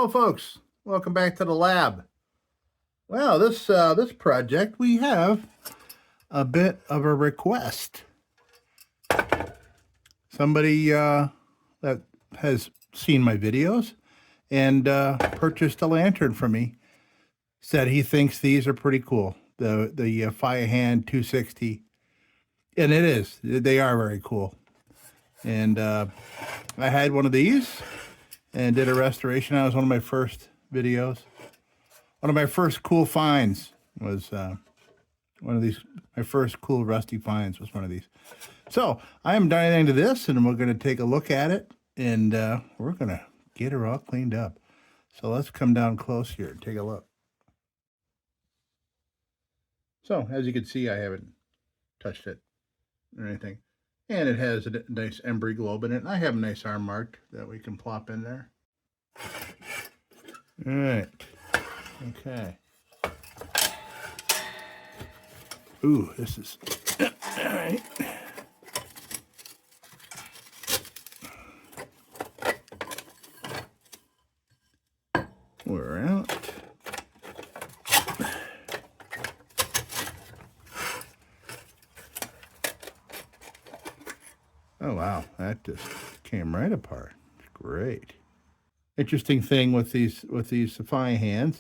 Hello, folks. Welcome back to the lab. Well, this project, we have a bit of a request. Somebody that has seen my videos and purchased a lantern from me said he thinks these are pretty cool. The Feuerhand 260, and it is. They are very cool. And I had one of these and did a restoration. That was one of my first videos. One of my first cool finds was one of these. My first cool rusty finds was one of these. So I haven't done anything to this, and we're going to take a look at it, and we're going to get her all cleaned up. So let's come down close here and take a look. So as you can see, I haven't touched it or anything. And it has a nice embry globe in it. I have a nice arm mark that we can plop in there. All right. Okay. Ooh, this is all right. We're out. Oh wow, that just came right apart. Great. Interesting thing with these Feuerhands.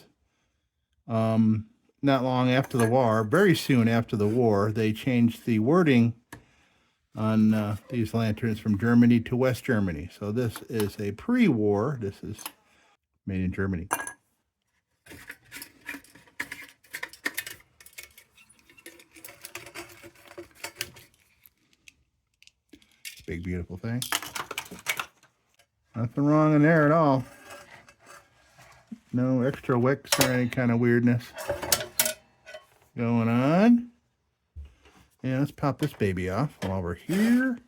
Not long after the war, very soon after the war, they changed the wording on these lanterns from Germany to West Germany. So this is a pre-war. This is made in Germany. Big, beautiful thing. Nothing wrong in there at all. No extra wicks or any kind of weirdness going on. Yeah, let's pop this baby off while we're here.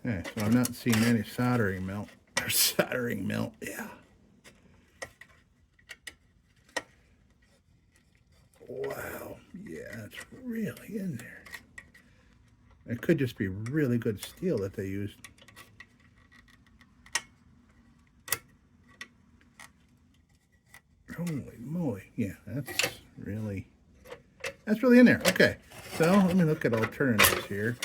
Okay, so I'm not seeing any soldering melt. Or soldering melt, yeah. Wow, yeah, it's really in there. It could just be really good steel that they used. Holy moly, yeah, that's really in there. Okay, so let me look at alternatives here.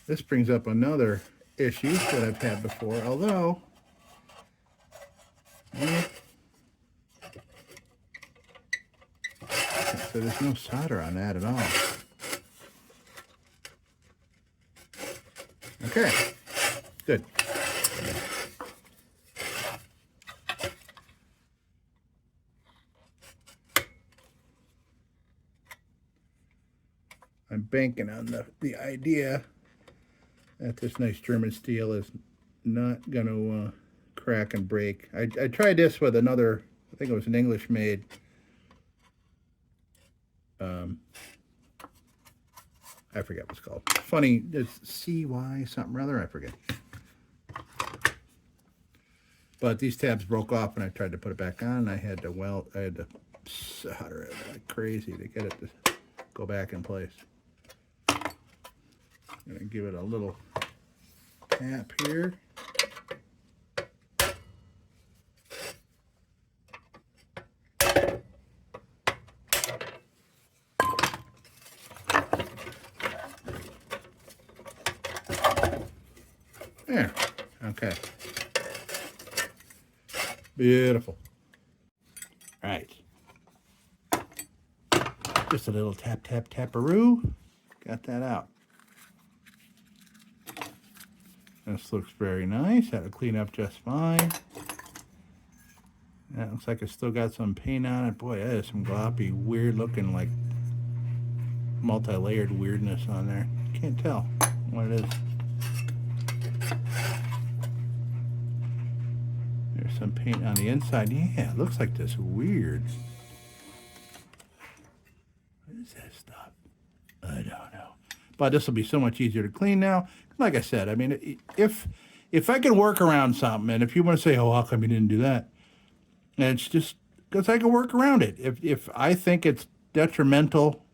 This brings up another issue that I've had before, although so there's no solder on that at all. Okay, good. I'm banking on the idea that this nice German steel is not going to crack and break. I tried this with another, I think it was an English made. I forget what it's called. Funny, it's CY something or other, I forget. But these tabs broke off and I tried to put it back on. I had to solder it like crazy to get it to go back in place. I'm going to give it a little tap here. There. Okay. Beautiful. All right. Just a little tap, tap, taparoo. Got that out. This looks very nice. That'll clean up just fine. That looks like it's still got some paint on it. Boy, that is some gloppy, weird looking, like multi-layered weirdness on there. Can't tell what it is. There's some paint on the inside. Yeah, it looks like this weird. What is that stuff? I don't know. But this will be so much easier to clean now. Like I said, I mean, if I can work around something, and if you want to say, oh, how come you didn't do that? And it's just because I can work around it. If I think it's detrimental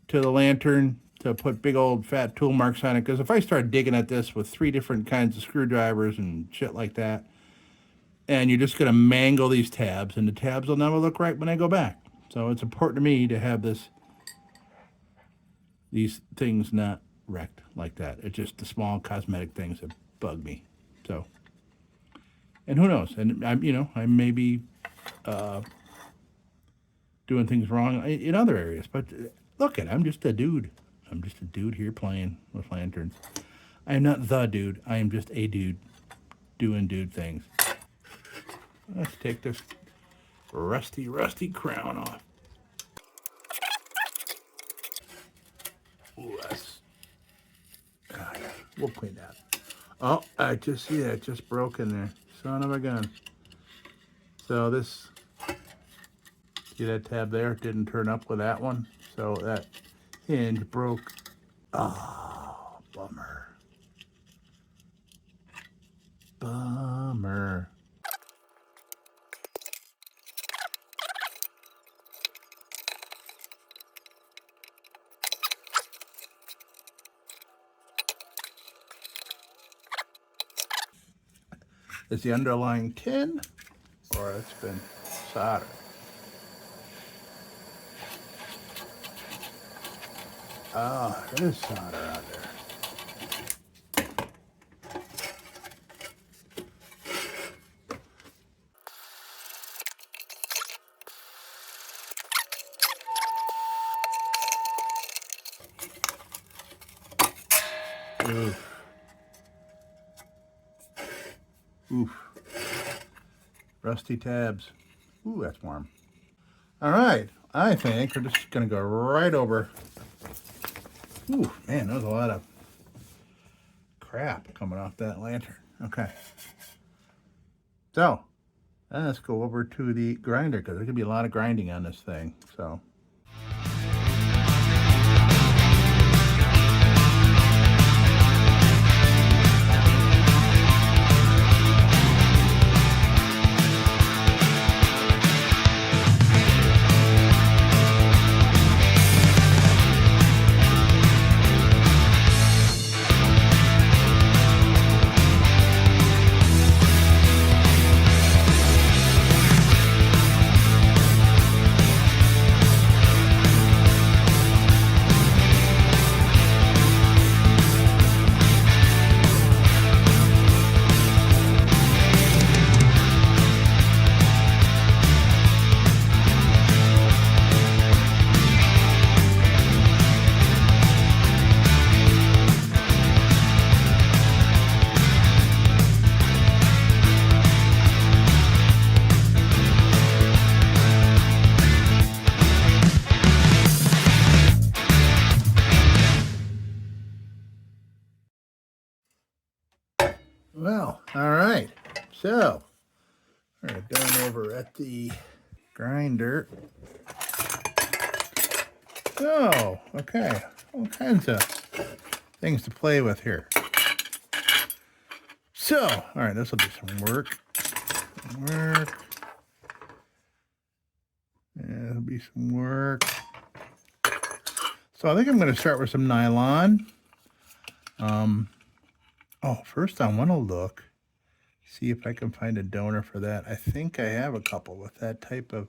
to the lantern to put big old fat tool marks on it, because if I start digging at this with 3 different kinds of screwdrivers and shit like that, and you're just going to mangle these tabs, and the tabs will never look right when I go back. So it's important to me to have these things not wrecked like that. It's just the small cosmetic things that bug me. So, and who knows? And I may be doing things wrong in other areas. But look, I'm just a dude. I'm just a dude here playing with lanterns. I am not the dude. I am just a dude doing dude things. Let's take this rusty crown off. Ooh, we'll clean that. Oh, I just see that. It just broke in there. Son of a gun. So this, see that tab there? It didn't turn up with that one. So that hinge broke. Oh, bummer. Bummer. Is the underlying tin, or it's been soldered? Ah, there is solder out there. Oof. Oof. Rusty tabs. Ooh, that's warm. All right, I think we're just gonna go right over. Ooh, man, there's a lot of crap coming off that lantern. Okay. So, let's go over to the grinder, because there's gonna be a lot of grinding on this thing, so. Well, all right. So, we're done over at the grinder. So, okay, all kinds of things to play with here. So, all right, this will do some work. Yeah, it'll be some work. So I think I'm going to start with some nylon. Oh, first I want to look, see if I can find a donor for that. I think I have a couple with that type of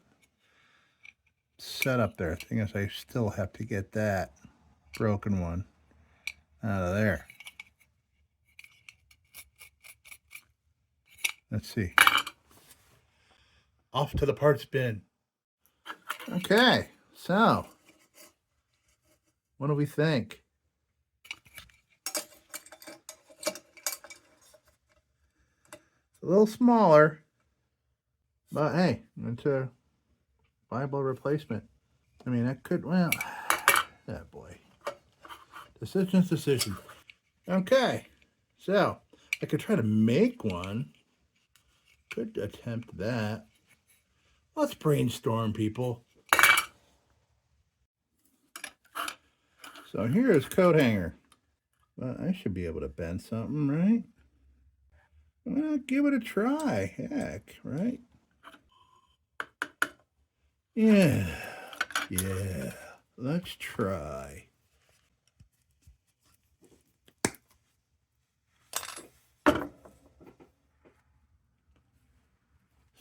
setup there. Thing is, I still have to get that broken one out of there. Let's see. Off to the parts bin. Okay, So, what do we think? It's a little smaller, but hey, it's a viable replacement. I mean, that could, well, that boy. Decision. Okay, so I could try to make one. Could attempt that. Let's brainstorm, people. So here is coat hanger. Well, I should be able to bend something, right? Well, give it a try. Heck, right? Yeah. Let's try.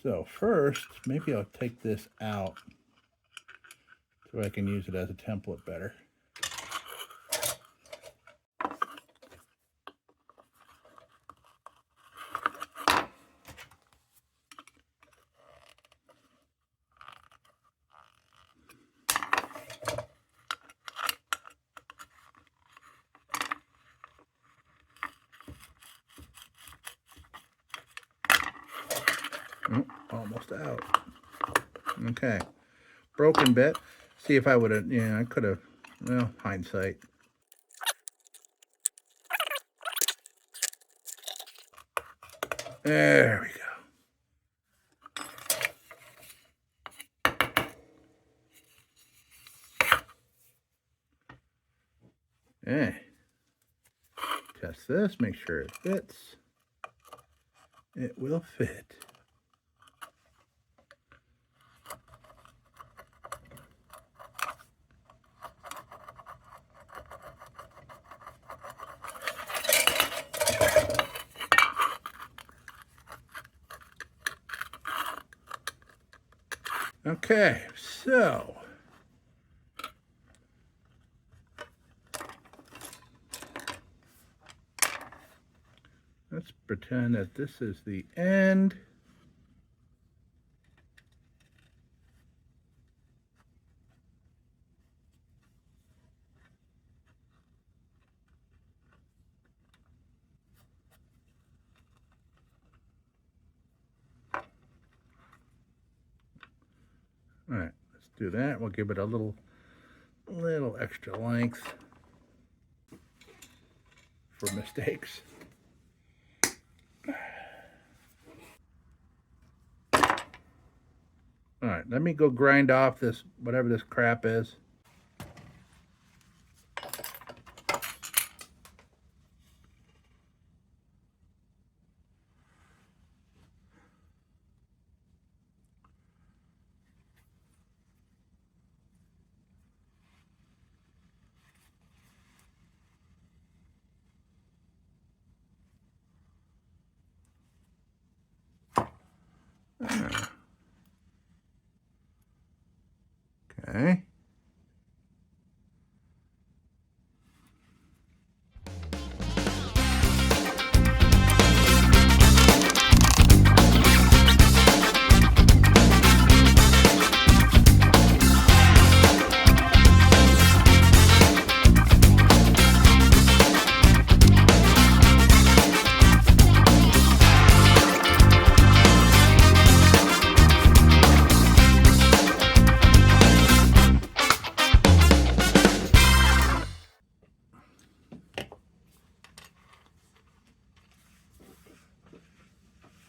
So first, maybe I'll take this out so I can use it as a template better. Oh, almost out. Okay. Broken bit. See if I would have, yeah, I could have, well, hindsight. There we go. Eh. Test this, make sure it fits. It will fit. Okay, so let's pretend that this is the end. All right, let's do that. We'll give it a little extra length for mistakes. All right, let me go grind off this, whatever this crap is. Okay.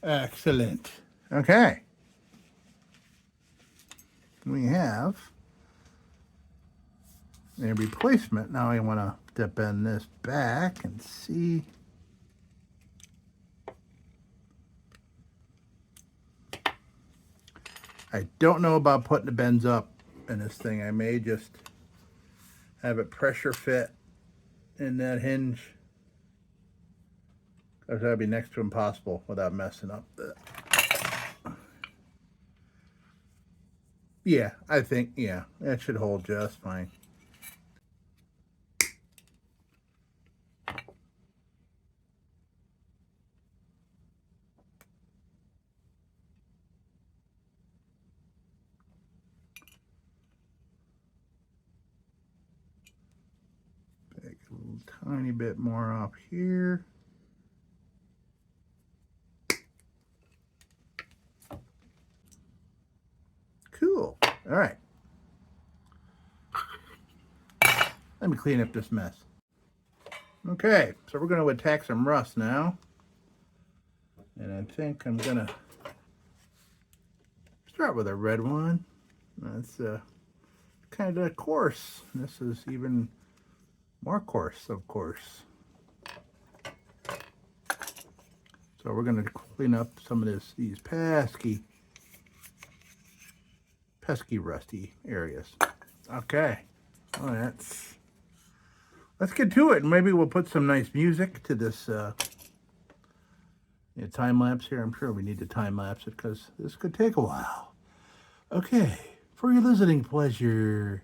Excellent. Okay. We have a replacement. Now I want to bend this back and see. I don't know about putting the bends up in this thing. I may just have it pressure fit in that hinge, because that'd be next to impossible without messing up the. Yeah, I think, yeah, that should hold just fine. tiny bit more up here. Cool. All right. Let me clean up this mess. Okay, so we're going to attack some rust now. And I think I'm going to start with a red one. That's kind of coarse. This is even more coarse, of course. So we're going to clean up some of these pesky rusty areas. Okay, well, let's get to it. Maybe we'll put some nice music to this time lapse here. I'm sure we need to time lapse it because this could take a while. Okay, for your listening pleasure.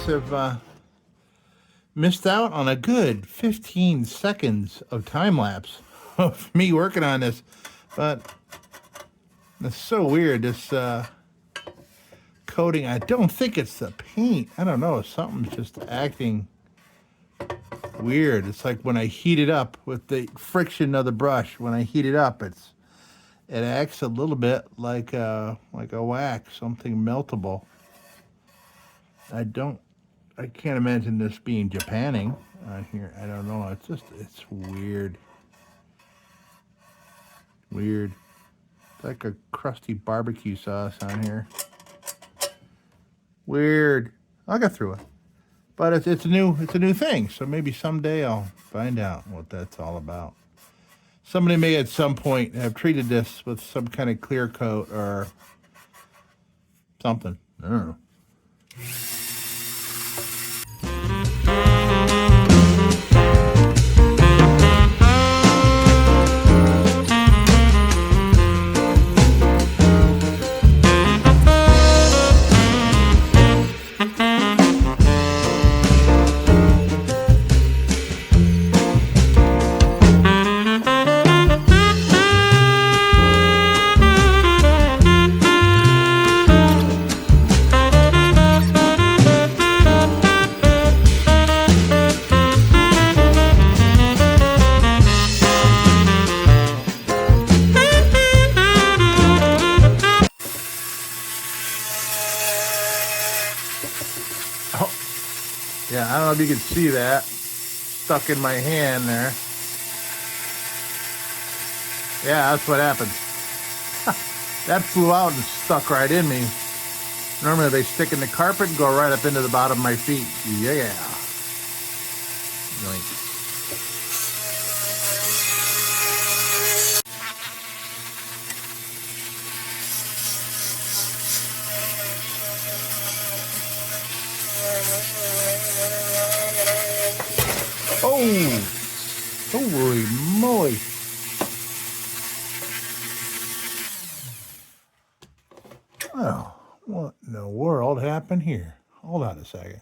Have missed out on a good 15 seconds of time lapse of me working on this, but it's so weird. This coating, I don't think it's the paint. I don't know, something's just acting weird. It's like when I heat it up with the friction of the brush. When I heat it up, it acts a little bit like a wax, something meltable. I can't imagine this being Japanning on here. I don't know. It's weird. Weird. It's like a crusty barbecue sauce on here. Weird. I'll get through it. But it's a new thing. So maybe someday I'll find out what that's all about. Somebody may at some point have treated this with some kind of clear coat or something. I don't know. Yeah, I don't know if you can see that. Stuck in my hand there. Yeah, that's what happened. That flew out and stuck right in me. Normally they stick in the carpet and go right up into the bottom of my feet. Yeah. Yoink. Oh, holy moly. Oh, what in the world happened here? Hold on a second.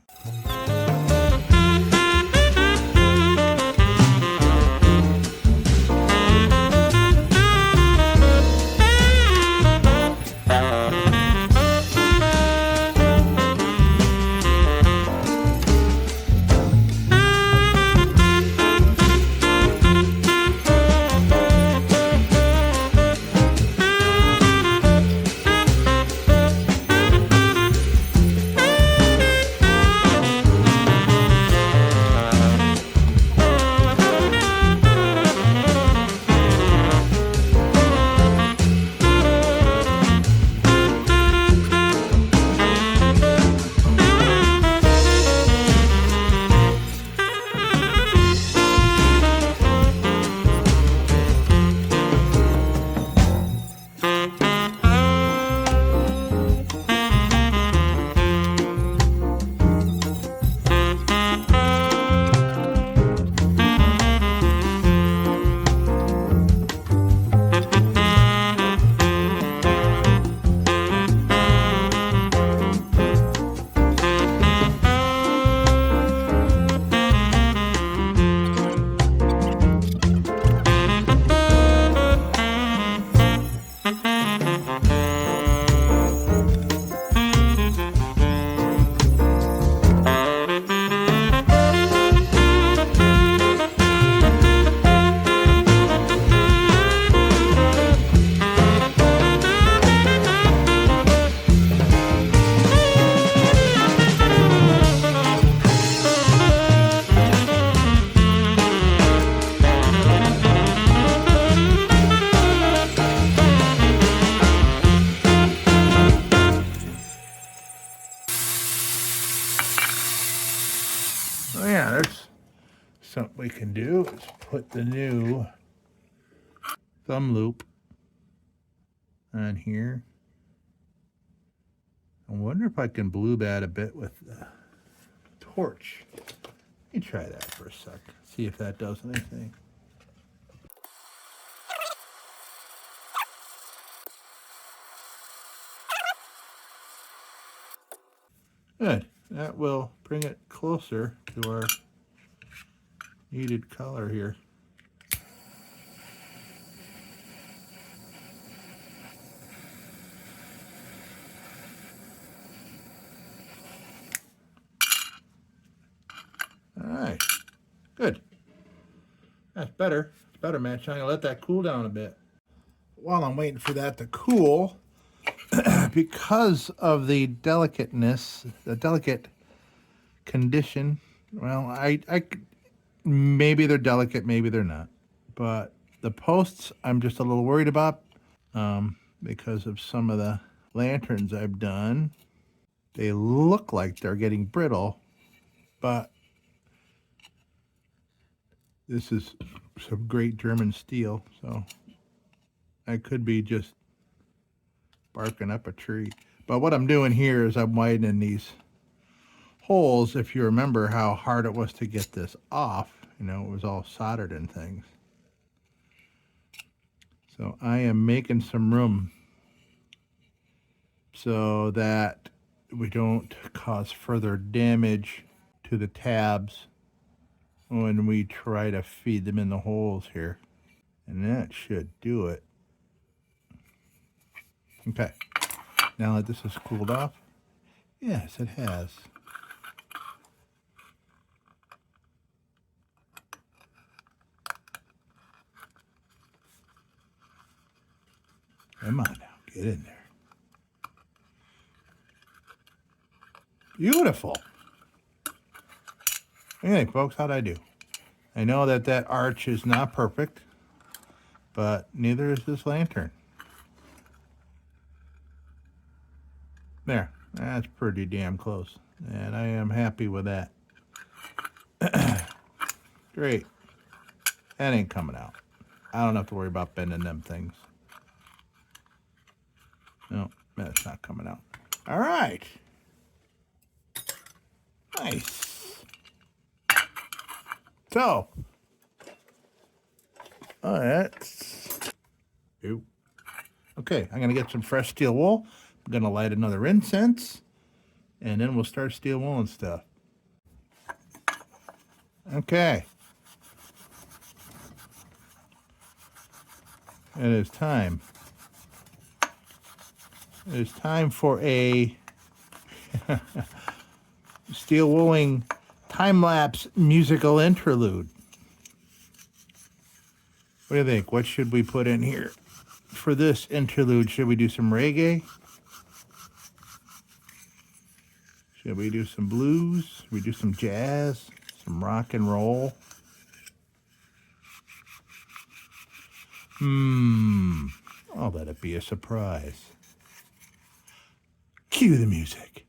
Yeah, there's something we can do is put the new thumb loop on here. I wonder if I can blue that a bit with the torch. Let me try that for a sec. See if that does anything. Good. That will bring it closer to our needed color here. All right. Good. That's better. It's better, man. I'm going to let that cool down a bit. While I'm waiting for that to cool, because of the delicateness, the delicate condition, well, I maybe they're delicate, maybe they're not. But the posts, I'm just a little worried about because of some of the lanterns I've done. They look like they're getting brittle, but this is some great German steel, so I could be just barking up a tree. But what I'm doing here is I'm widening these holes. If you remember how hard it was to get this off, you know, it was all soldered and things. So I am making some room so that we don't cause further damage to the tabs when we try to feed them in the holes here. And that should do it. Okay, now that this has cooled off, yes, it has. Come on now, get in there. Beautiful. What do you think, folks? How'd I do? I know that that arch is not perfect, but neither is this lantern. There, that's pretty damn close, and I am happy with that. Great. That ain't coming out. I don't have to worry about bending them things. No, that's not coming out. All right. Nice. So, that's... Ooh. Okay, I'm going to get some fresh steel wool. I'm going to light another incense, and then we'll start steel wool and stuff. Okay. It is time. It is time for a steel wooling time-lapse musical interlude. What do you think? What should we put in here for this interlude? Should we do some reggae? Should we do some blues? Should we do some jazz? Some rock and roll? I'll let it be a surprise. Cue the music.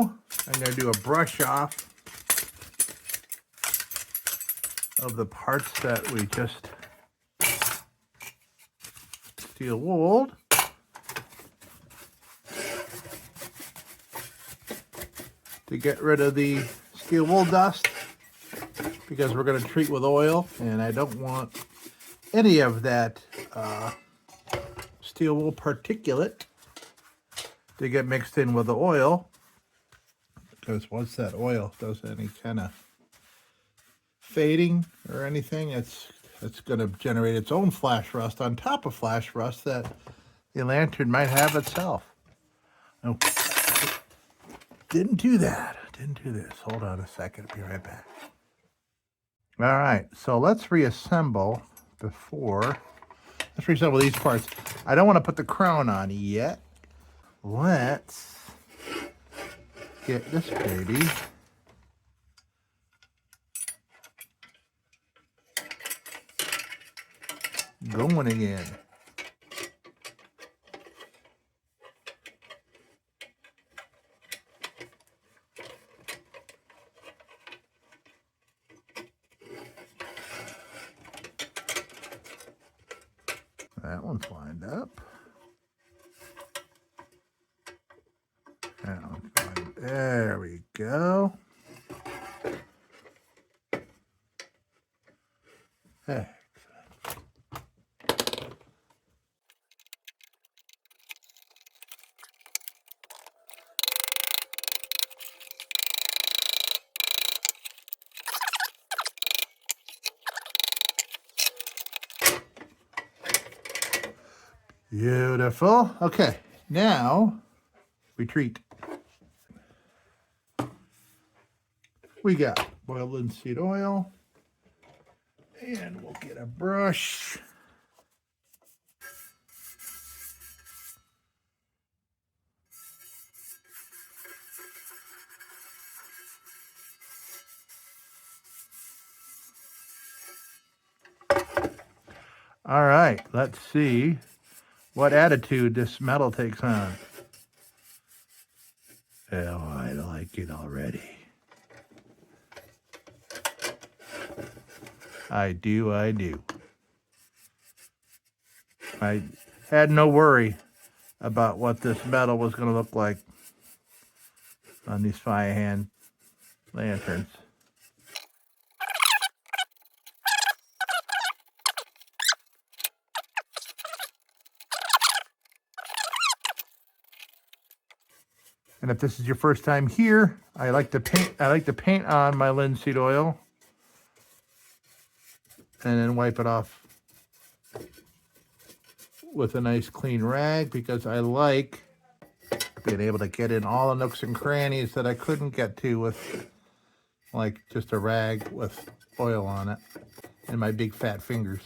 now I'm going to do a brush off of the parts that we just steel wooled. To get rid of the steel wool dust, because we're going to treat with oil, and I don't want any of that steel wool particulate to get mixed in with the oil, because once that oil does any kind of fading or anything, it's going to generate its own flash rust on top of flash rust that the lantern might have itself. Oh, didn't do that. Didn't do this. Hold on a second. I'll be right back. All right, so let's reassemble let's reassemble these parts. I don't want to put the crown on yet. Let's get this baby going again. That one's lined up. That one's lined. There we go. Hey. Beautiful. Okay, now we treat. We got boiled linseed oil, and we'll get a brush. All right, let's see what attitude this metal takes on. Oh, I like it already. I do. I had no worry about what this metal was going to look like on these Feuerhand lanterns. And if this is your first time here, I like to paint on my linseed oil and then wipe it off with a nice clean rag, because I like being able to get in all the nooks and crannies that I couldn't get to with like just a rag with oil on it and my big fat fingers.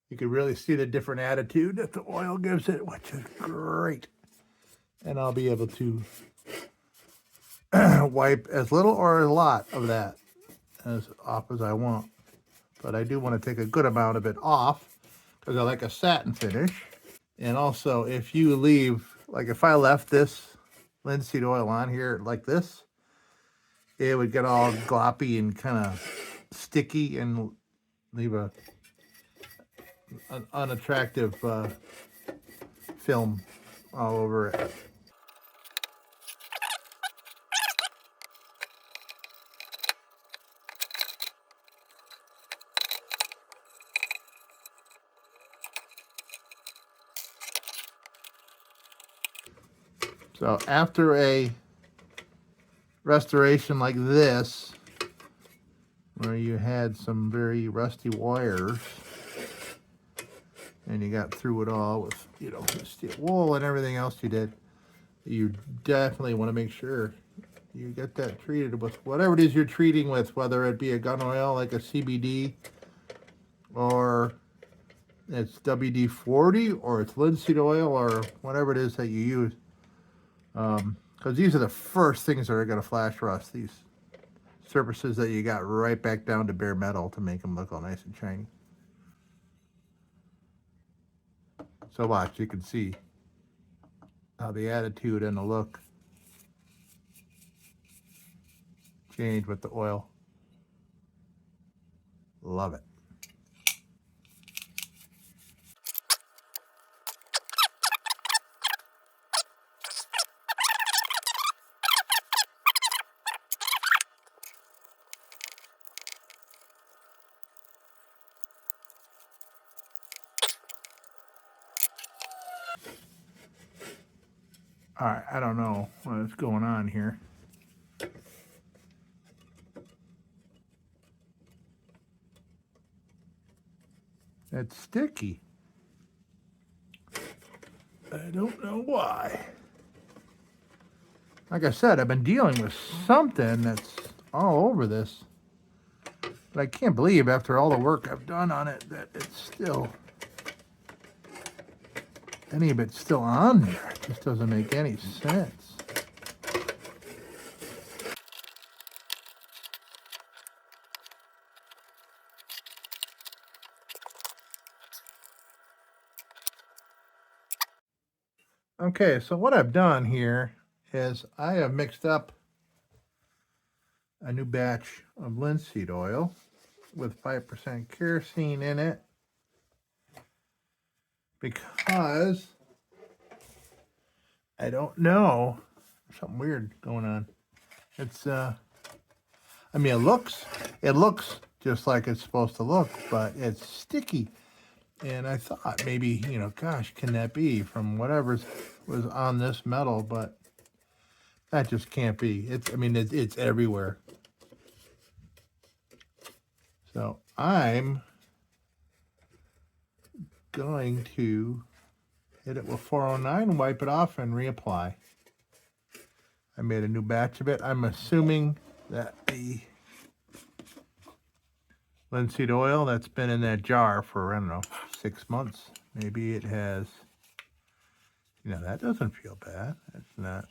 You can really see the different attitude that the oil gives it, which is great. And I'll be able to wipe as little or a lot of that as off as I want. But I do want to take a good amount of it off because I like a satin finish. And also, if you leave, like if I left this linseed oil on here like this, it would get all gloppy and kind of sticky and leave an unattractive film all over it. So after a restoration like this, where you had some very rusty wires and you got through it all with, you know, steel wool and everything else you did, you definitely want to make sure you get that treated with whatever it is you're treating with, whether it be a gun oil like a CBD, or it's WD-40, or it's linseed oil, or whatever it is that you use. Because these are the first things that are going to flash rust, these surfaces that you got right back down to bare metal to make them look all nice and shiny. So watch, you can see how the attitude and the look change with the oil. Love it. All right, I don't know what's going on here. It's sticky. I don't know why. Like I said, I've been dealing with something that's all over this. But I can't believe after all the work I've done on it that it's still, any of it's still on there. It just doesn't make any sense. Okay, so what I've done here is I have mixed up a new batch of linseed oil with 5% kerosene in it because I don't know, something weird going on. It's I mean it looks just like it's supposed to look, but it's sticky. And I thought maybe, you know, gosh, can that be from whatever was on this metal? But that just can't be. I mean, it's everywhere. So I'm going to hit it with 409 and wipe it off and reapply. I made a new batch of it. I'm assuming that the linseed oil that's been in that jar for, I don't know, 6 months. Maybe it has, you know, that doesn't feel bad. It's not,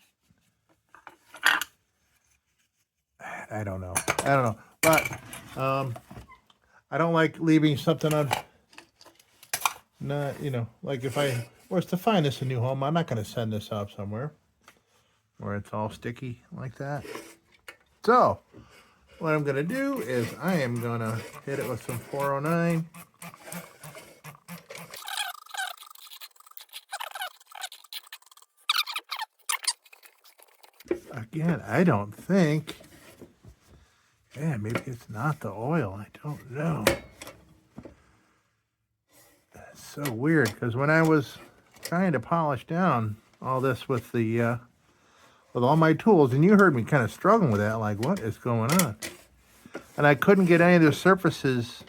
I don't know. But I don't like leaving something on, not, you know, like if I was to find this a new home, I'm not going to send this off somewhere where it's all sticky like that. So what I'm going to do is I am going to hit it with some 409. Again, I don't think, yeah, maybe it's not the oil. I don't know. It's so weird because when I was trying to polish down all this with the with all my tools, and you heard me kind of struggling with that, like what is going on? And I couldn't get any of the surfaces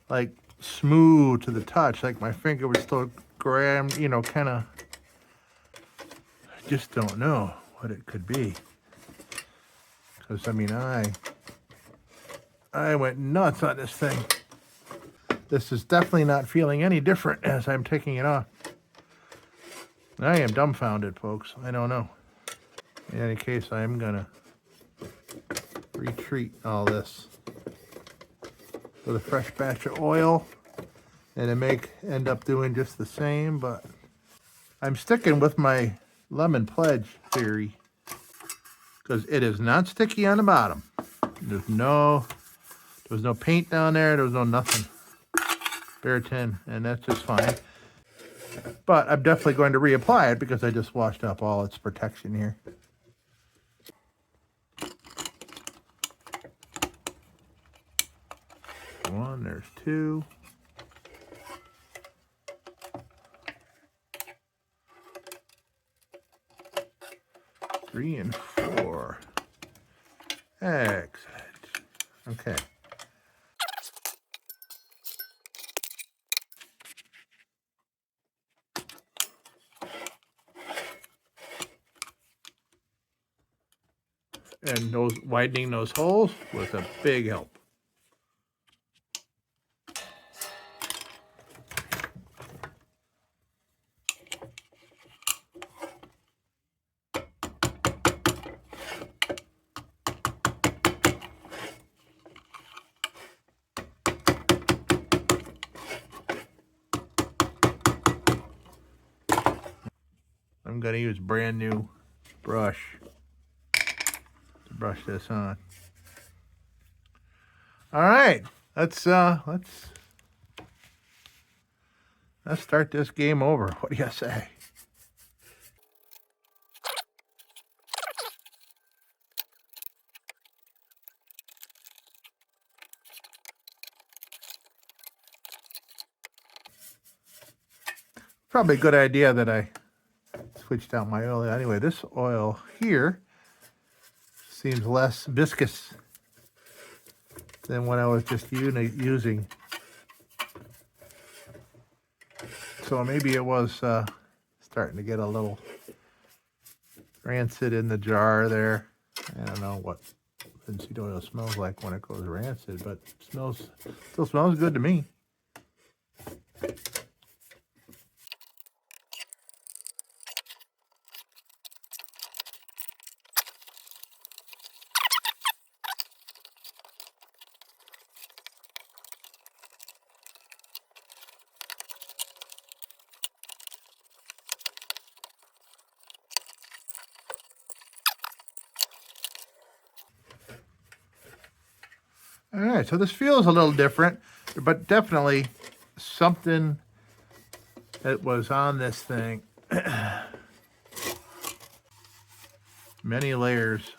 like smooth to the touch, like my finger was still grabbed, you know, kind of. I just don't know what it could be. Because I mean, I went nuts on this thing. This is definitely not feeling any different as I'm taking it off. I am dumbfounded, folks. I don't know. In any case, I'm gonna retreat all this with a fresh batch of oil, and it may end up doing just the same, but I'm sticking with my lemon pledge theory because it is not sticky on the bottom. There was no paint down there. There was no nothing. Bare tin, and that's just fine. But I'm definitely going to reapply it because I just washed up all its protection here. One, there's two. Three and four. Excellent. Okay. And widening those holes was a big help. I'm going to use brand new brush to brush this on. All right, let's start this game over. What do you say? Probably a good idea that I switched out my oil. Anyway, this oil here seems less viscous than what I was just using. So maybe it was starting to get a little rancid in the jar there. I don't know what linseed oil smells like when it goes rancid, but it still smells good to me. All right, so this feels a little different, but definitely something that was on this thing. Many layers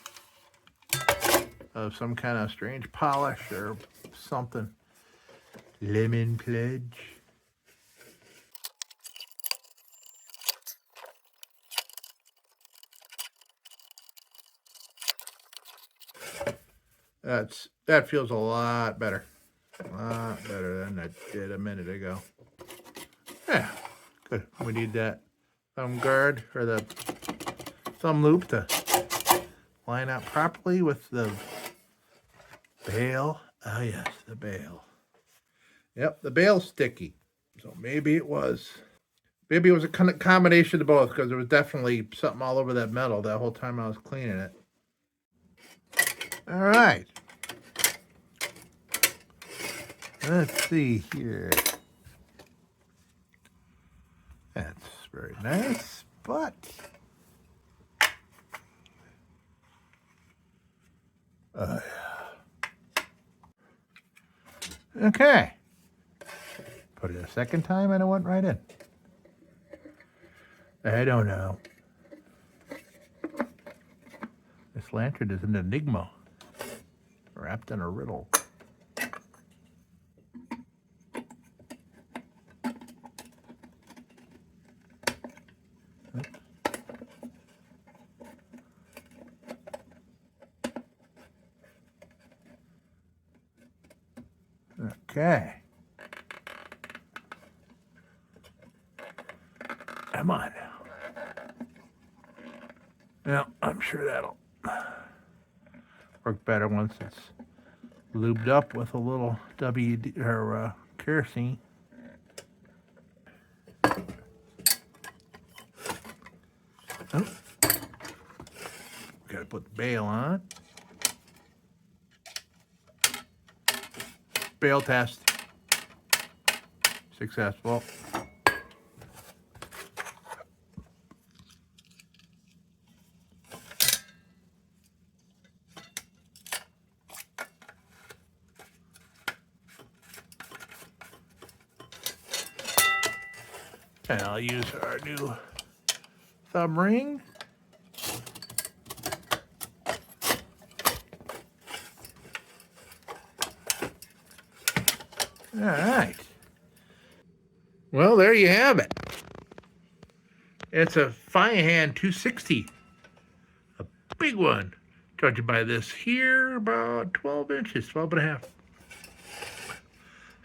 of some kind of strange polish or something. Lemon pledge. That feels a lot better. A lot better than I did a minute ago. Yeah, good. We need that thumb guard or the thumb loop to line up properly with the bail. Oh yes, the bail. Yep, the bail's sticky. So maybe it was a combination of both, because there was definitely something all over that metal that whole time I was cleaning it. All right. Let's see here. That's very nice, but okay. Put it a second time and it went right in. I don't know. This lantern is an enigma, wrapped in a riddle. Okay. Come on now. Now, I'm sure that'll work better once it's lubed up with a little WD or kerosene. Oh. Gotta put the bail on. Bail test. Successful. And I'll use our new thumb ring. All right. Well, there you have it. It's a Feuerhand 260. A big one. Judging by this here, about 12 inches, 12 and a half.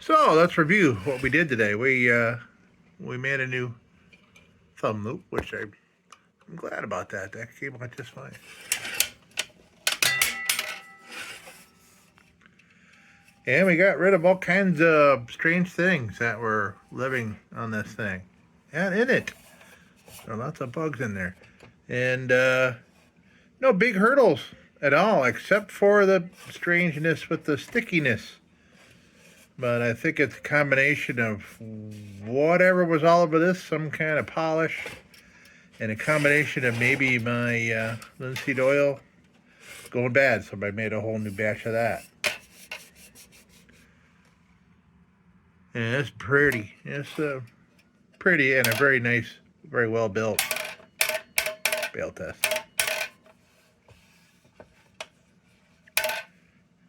So let's review what we did today. We made a new thumb loop, which I'm glad about that. That came out just fine. And we got rid of all kinds of strange things that were living on this thing and in it. There are lots of bugs in there. And no big hurdles at all, except for the strangeness with the stickiness. But I think it's a combination of whatever was all over this, some kind of polish, and a combination of maybe my linseed oil going bad, so I made a whole new batch of that. And it's pretty. It's pretty and a very nice, very well built bale test.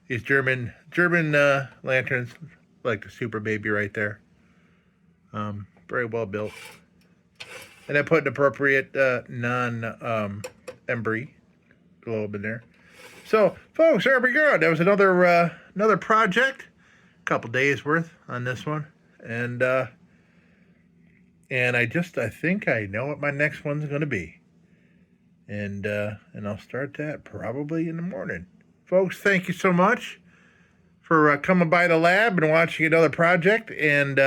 These German lanterns, like the Super Baby right there. Very well built. And I put an appropriate non-embry globe in there. So, folks, there we go. That was another project. A couple days worth on this one. And I think I know what my next one's going to be. And I'll start that probably in the morning. Folks, thank you so much for coming by the lab and watching another project. And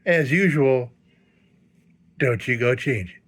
as usual, don't you go change it.